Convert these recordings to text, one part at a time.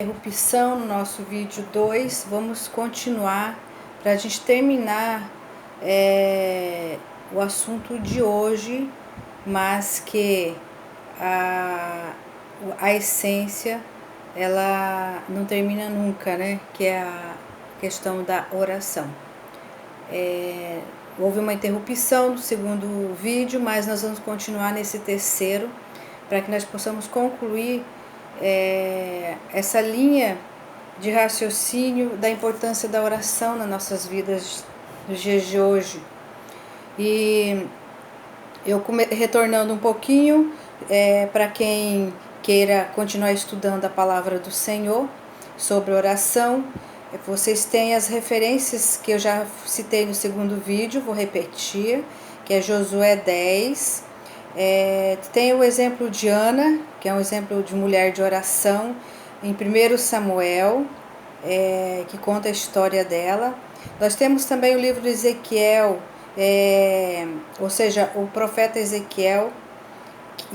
Interrupção no nosso vídeo 2, vamos continuar para a gente terminar o assunto de hoje, mas que a essência ela não termina nunca, né? Que é a questão da oração. Houve uma interrupção no segundo vídeo, mas nós vamos continuar nesse terceiro para que nós possamos concluir essa linha de raciocínio da importância da oração nas nossas vidas nos dias de hoje. E eu retornando um pouquinho para quem queira continuar estudando a palavra do Senhor sobre oração, vocês têm as referências que eu já citei no segundo vídeo, vou repetir, que é Josué 10. Tem o exemplo de Ana, que é um exemplo de mulher de oração, em 1 Samuel, que conta a história dela. Nós temos também o livro de Ezequiel, ou seja, o profeta Ezequiel,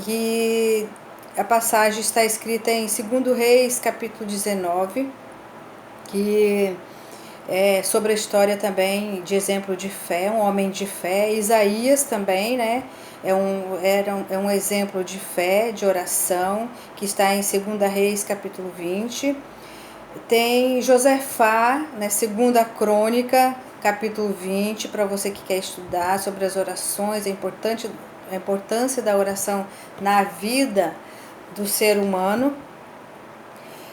que a passagem está escrita em 2 Reis, capítulo 19, que é sobre a história também de exemplo de fé, um homem de fé. Isaías também, né? É um exemplo de fé, de oração, que está em 2 Reis, capítulo 20. Tem Josafá, né? 2 Crônica, capítulo 20, para você que quer estudar sobre as orações, a importância da oração na vida do ser humano.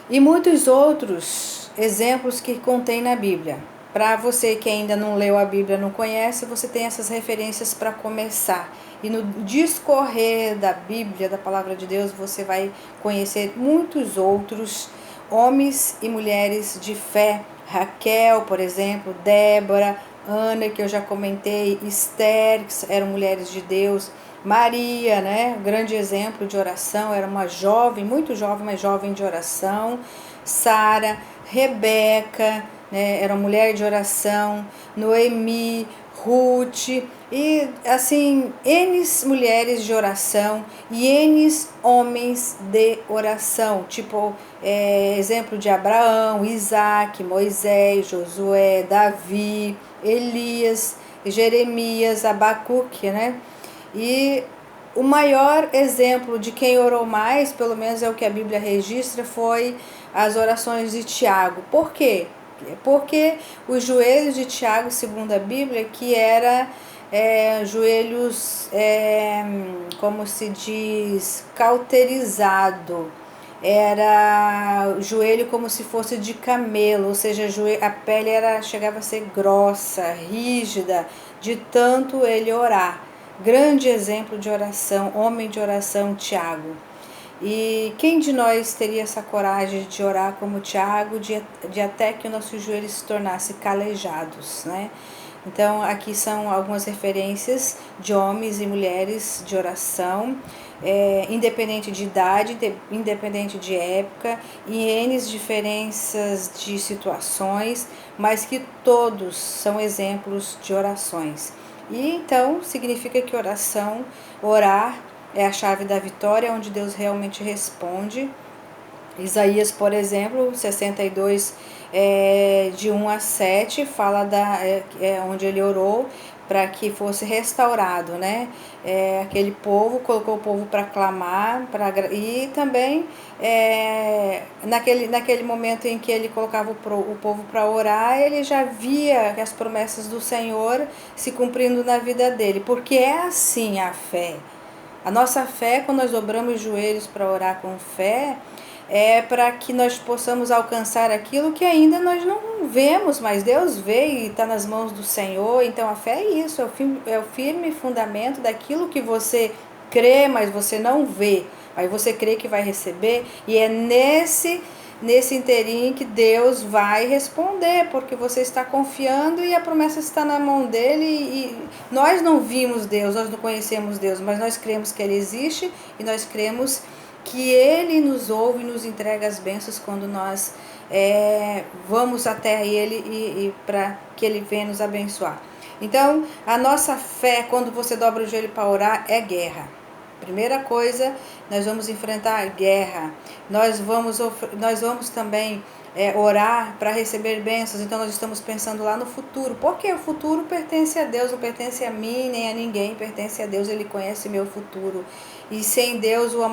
E muitos outros exemplos que contém na Bíblia. Para você que ainda não leu a Bíblia, não conhece, você tem essas referências para começar. E no discorrer da Bíblia, da Palavra de Deus, você vai conhecer muitos outros homens e mulheres de fé. Raquel, por exemplo, Débora, Ana, que eu já comentei, Esther, que eram mulheres de Deus. Maria, né, grande exemplo de oração, era uma jovem, muito jovem, mas jovem de oração. Sara, Rebeca, né, era mulher de oração. Noemi, Ruth, e assim, N mulheres de oração e N homens de oração, tipo exemplo de Abraão, Isaac, Moisés, Josué, Davi, Elias, Jeremias, Abacuque, né? E o maior exemplo de quem orou mais, pelo menos é o que a Bíblia registra, foi as orações de Tiago. Por quê? Porque os joelhos de Tiago, segundo a Bíblia, que era joelhos, como se diz, cauterizado. Era joelho como se fosse de camelo, ou seja, a pele chegava a ser grossa, rígida, de tanto ele orar. Grande exemplo de oração, homem de oração, Tiago. E quem de nós teria essa coragem de orar como Tiago, de até que os nossos joelhos se tornassem calejados, né? Então, aqui são algumas referências de homens e mulheres de oração, independente de idade, independente de época, e N diferenças de situações, mas que todos são exemplos de orações. E então significa que orar é a chave da vitória, onde Deus realmente responde. Isaías, por exemplo, 62, de 1 a 7, fala onde ele orou para que fosse restaurado, né? Aquele povo, colocou o povo para clamar, e também naquele momento em que ele colocava o povo para orar, ele já via as promessas do Senhor se cumprindo na vida dele, porque é assim a fé. A nossa fé, quando nós dobramos os joelhos para orar com fé, é para que nós possamos alcançar aquilo que ainda nós não vemos, mas Deus vê e está nas mãos do Senhor. Então a fé é isso, é o firme fundamento daquilo que você crê, mas você não vê, aí você crê que vai receber, e é nesse inteirinho que Deus vai responder, porque você está confiando e a promessa está na mão dele. E nós não vimos Deus, nós não conhecemos Deus, mas nós cremos que ele existe e nós cremos que ele nos ouve e nos entrega as bênçãos quando nós vamos até ele e para que ele venha nos abençoar. Então, a nossa fé, quando você dobra o joelho para orar, é guerra. Primeira coisa, nós vamos enfrentar a guerra, nós vamos também orar para receber bênçãos. Então nós estamos pensando lá no futuro, porque o futuro pertence a Deus, não pertence a mim nem a ninguém, pertence a Deus, Ele conhece meu futuro, e sem Deus o